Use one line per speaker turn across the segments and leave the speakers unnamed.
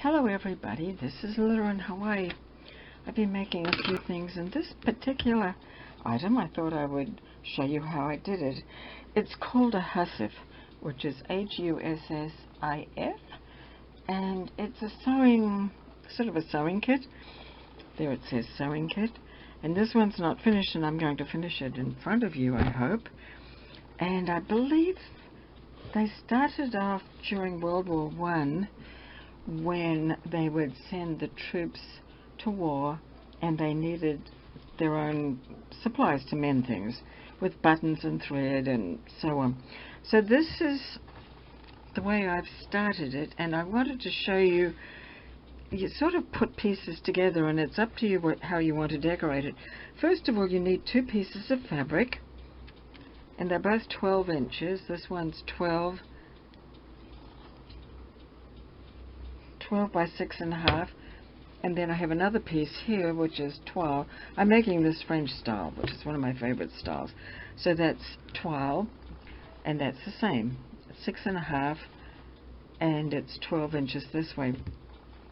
Hello everybody, this is Lila in Hawaii. I've been making a few things, and this particular item I thought I would show you how I did it. It's called a Hussif, which is Hussif, and it's a sewing, sort of a sewing kit. There it says sewing kit, and this one's not finished, and I'm going to finish it in front of you, I hope. And I believe they started off during World War I, when they would send the troops to war and they needed their own supplies to mend things with buttons and thread and so on. So this is the way I've started it, and I wanted to show you. You sort of put pieces together and it's up to you how you want to decorate it. First of all, you need two pieces of fabric, and they're both 12 inches. This one's 12 by 6.5, and then I have another piece here which is 12. I'm making this French style, which is one of my favorite styles. So that's 12, and that's the same, 6.5, and it's 12 inches this way.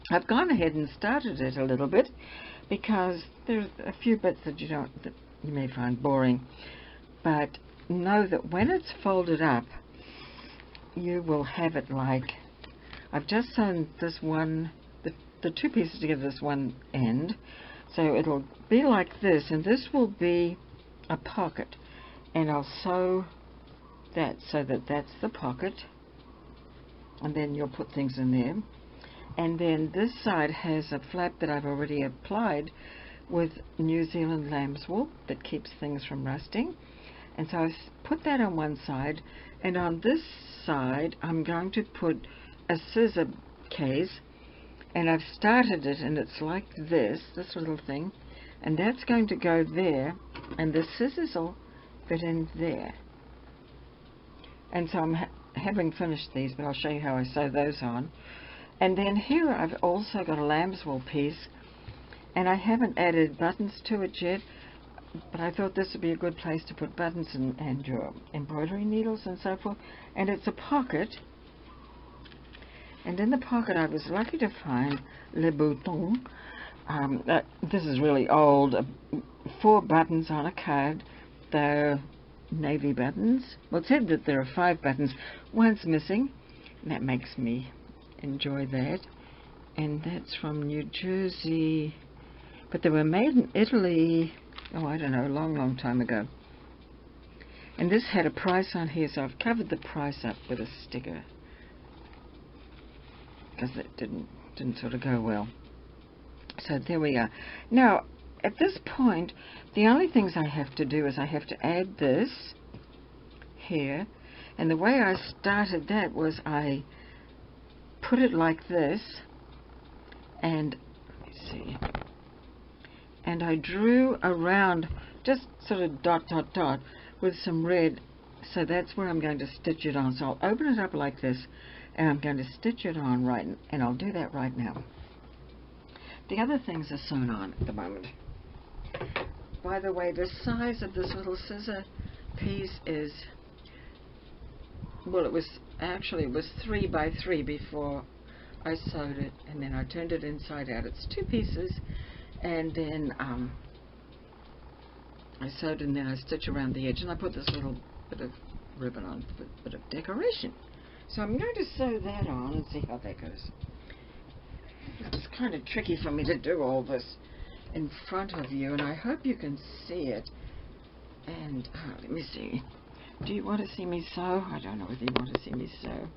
I've gone ahead and started it a little bit because there's a few bits that you may find boring, but know that when it's folded up, you will have it like I've just sewn this one, the two pieces together, this one end, so it'll be like this, and this will be a pocket, and I'll sew that so that that's the pocket, and then you'll put things in there. And then this side has a flap that I've already applied with New Zealand lamb's wool that keeps things from rusting, and so I've put that on one side, and on this side I'm going to put a scissor case, and I've started it, and it's like this little thing, and that's going to go there, and the scissors will fit in there. And so I'm having finished these, but I'll show you how I sew those on. And then here I've also got a lamb's wool piece, and I haven't added buttons to it yet, but I thought this would be a good place to put buttons and your embroidery needles and so forth. And it's a pocket. And in the pocket I was lucky to find le bouton. This is really old. 4 buttons on a card. They're navy buttons. Well, it said that there are 5 buttons. One's missing, and that makes me enjoy that. And that's from New Jersey. But they were made in Italy, oh, I don't know, a long time ago. And this had a price on here, so I've covered the price up with a sticker, because it didn't sort of go well. So there we are. Now, at this point, the only things I have to do is I have to add this here, and the way I started that was I put it like this, and let me see, and I drew around, just sort of dot with some red, so that's where I'm going to stitch it on. So I'll open it up like this, and I'm going to stitch it on right, and I'll do that right now. The other things are sewn on at the moment. By the way, the size of this little scissor piece is, well, it was 3 by 3 before I sewed it, and then I turned it inside out. It's 2 pieces, and then I sewed, and then I stitch around the edge, and I put this little bit of ribbon on for a bit of decoration. So I'm going to sew that on and see how that goes. It's kind of tricky for me to do all this in front of you, and I hope you can see it. And let me see. Do you want to see me sew? I don't know whether you want to see me sew.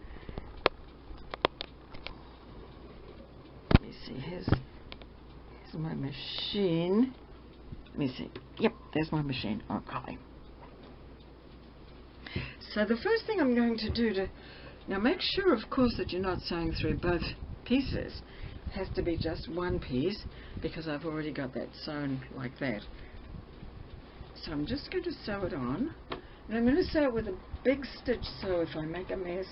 Let me see. Here's my machine. Let me see. Yep, there's my machine. Okay. So the first thing I'm going to do now, make sure, of course, that you're not sewing through both pieces. It has to be just one piece, because I've already got that sewn like that. So I'm just going to sew it on, and I'm going to sew it with a big stitch, so if I make a mess,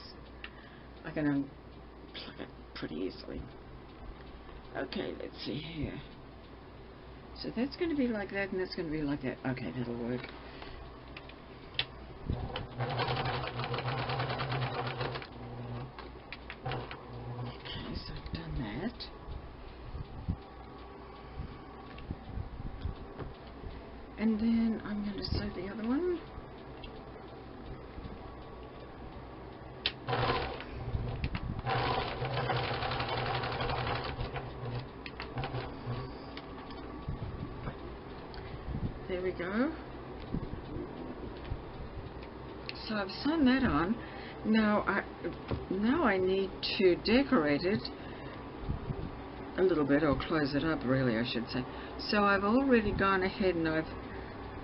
I can unplug it pretty easily. Okay, let's see here. So that's going to be like that, and that's going to be like that. Okay, that'll work. Okay, so I've done that. And then I'm going to sew the other one. There we go. So I've sewn that on. Now I need to decorate it a little bit, or close it up really I should say. So I've already gone ahead and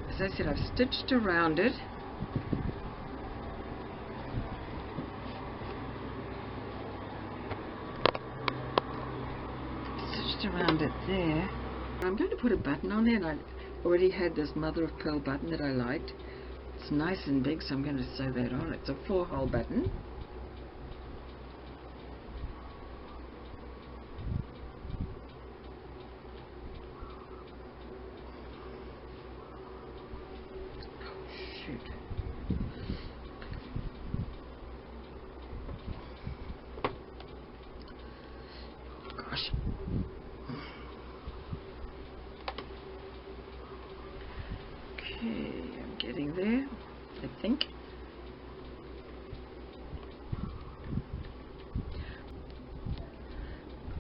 as I said, I've stitched around it. Stitched around it there. I'm going to put a button on there, and I already had this mother of pearl button that I liked. It's nice and big, so I'm going to sew that on. It's a 4-hole button. Gosh. Okay, I'm getting there, I think.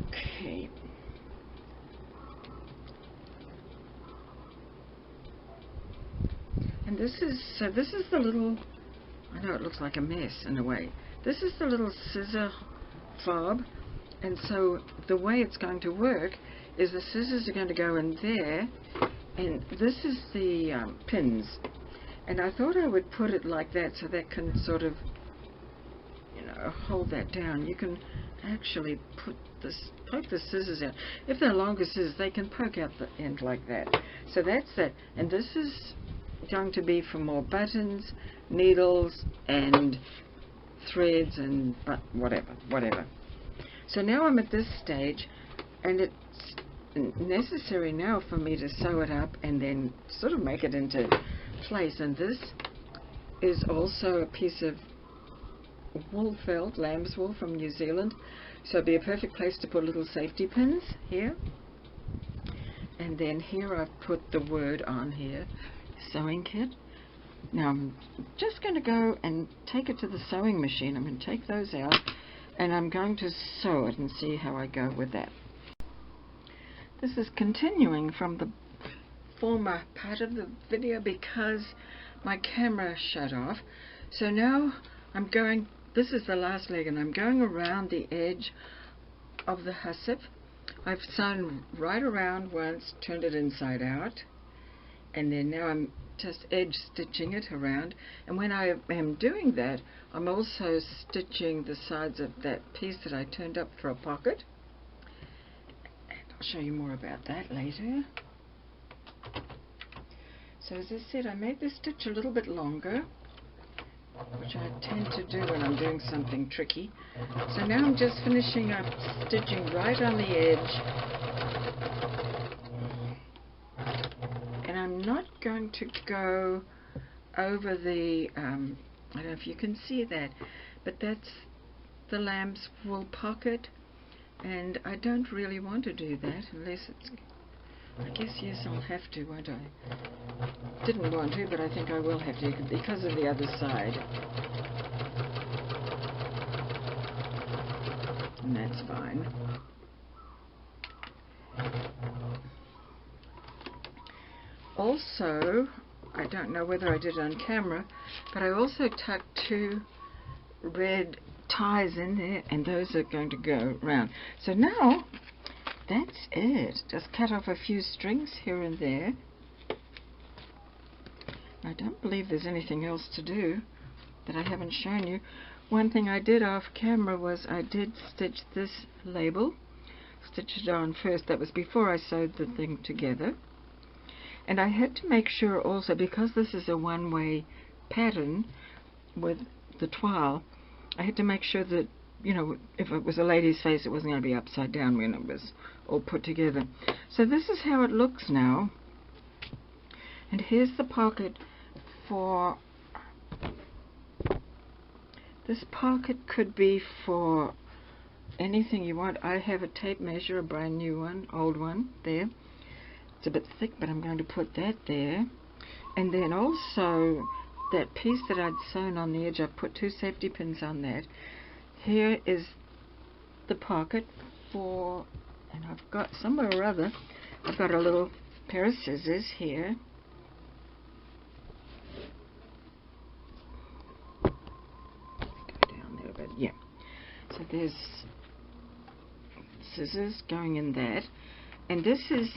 Okay. And this is the little, I know it looks like a mess in a way. This is the little scissor fob, and so the way it's going to work is the scissors are going to go in there, and this is the pins. And I thought I would put it like that so that can sort of, you know, hold that down. You can actually poke the scissors out. If they're longer scissors, they can poke out the end like that. So that's that. And this is going to be for more buttons, needles, and threads, and whatever. So now I'm at this stage, and it's necessary now for me to sew it up and then sort of make it into place. And this is also a piece of wool felt, lamb's wool from New Zealand, so it'd be a perfect place to put little safety pins here. And then here I've put the word on here, sewing kit. Now I'm just going to go and take it to the sewing machine. I'm going to take those out and I'm going to sew it and see how I go with that. This is continuing from the former part of the video because my camera shut off. So now I'm going, this is the last leg, and I'm going around the edge of the Hussif. I've sewn right around once, turned it inside out, and then now I'm just edge stitching it around. And when I am doing that, I'm also stitching the sides of that piece that I turned up for a pocket. And I'll show you more about that later. So as I said, I made this stitch a little bit longer, which I tend to do when I'm doing something tricky. So now I'm just finishing up stitching right on the edge, and I'm not going to go over the I don't know if you can see that, but that's the lamb's wool pocket, and I don't really want to do that unless it's, I guess yes, I'll have to, won't I? Didn't want to, but I think I will have to because of the other side. And that's fine. Also, I don't know whether I did it on camera, but I also tucked 2 red ties in there, and those are going to go round. So now, that's it. Just cut off a few strings here and there. I don't believe there's anything else to do that I haven't shown you. One thing I did off camera was I did stitch this label. Stitch it on first. That was before I sewed the thing together. And I had to make sure also, because this is a one-way pattern with the toile, I had to make sure that, you know, if it was a lady's face, it wasn't going to be upside down when it was all put together. So this is how it looks now. And here's the pocket for, this pocket could be for anything you want. I have a tape measure, a brand new one, old one, there. It's a bit thick, but I'm going to put that there. And then also that piece that I'd sewn on the edge, I put 2 safety pins on that. Here is the pocket for, and I've got somewhere or other, I've got a little pair of scissors here. Go down there a bit, yeah. So there's scissors going in that, and this is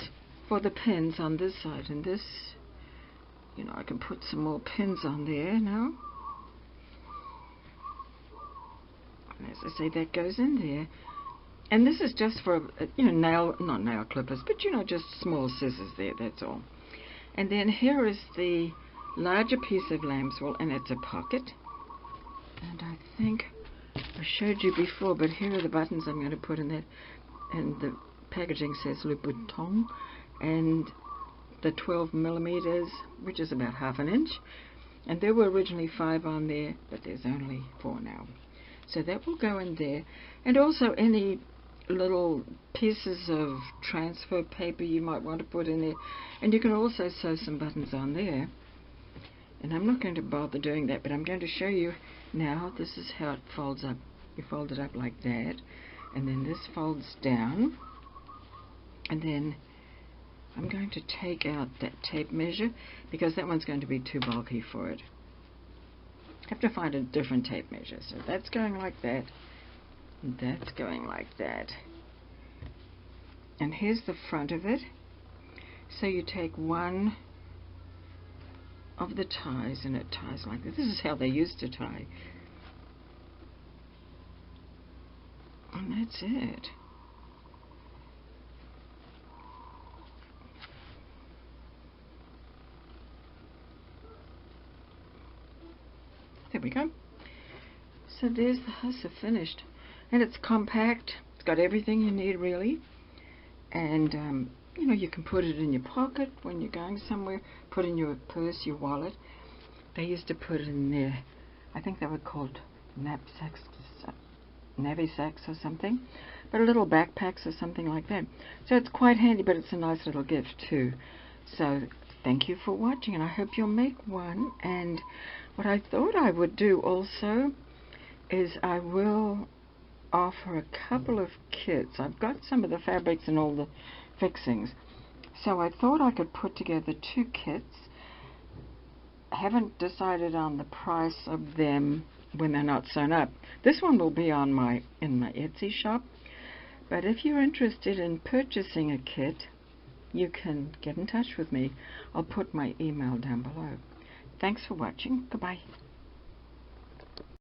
for the pins on this side, and this, you know, I can put some more pins on there now. And as I say, that goes in there. And this is just for, you know, not nail clippers, but, you know, just small scissors there, that's all. And then here is the larger piece of lamb's wool, and it's a pocket. And I think I showed you before, but here are the buttons I'm going to put in that. And the packaging says Le Bouton, and the 12mm, which is about ½ an inch. And there were originally 5 on there, but there's only 4 now. So that will go in there. And also any little pieces of transfer paper you might want to put in there. And you can also sew some buttons on there. And I'm not going to bother doing that, but I'm going to show you now. This is how it folds up. You fold it up like that, and then this folds down. And then I'm going to take out that tape measure, because that one's going to be too bulky for it. I have to find a different tape measure. So that's going like that, and that's going like that. And here's the front of it. So you take one of the ties, and it ties like this. This is how they used to tie. And that's it. There we go. So there's the Hussif finished. And it's compact. It's got everything you need, really. And, you know, you can put it in your pocket when you're going somewhere. Put in your purse, your wallet. They used to put it in there. I think they were called knapsacks, navy sacks or something. But little backpacks or something like that. So it's quite handy, but it's a nice little gift too. So thank you for watching, and I hope you'll make one. And what I thought I would do also is I will offer a couple of kits. I've got some of the fabrics and all the fixings. So I thought I could put together 2 kits. I haven't decided on the price of them when they're not sewn up. This one will be on in my Etsy shop. But if you're interested in purchasing a kit, you can get in touch with me. I'll put my email down below. Thanks for watching. Goodbye.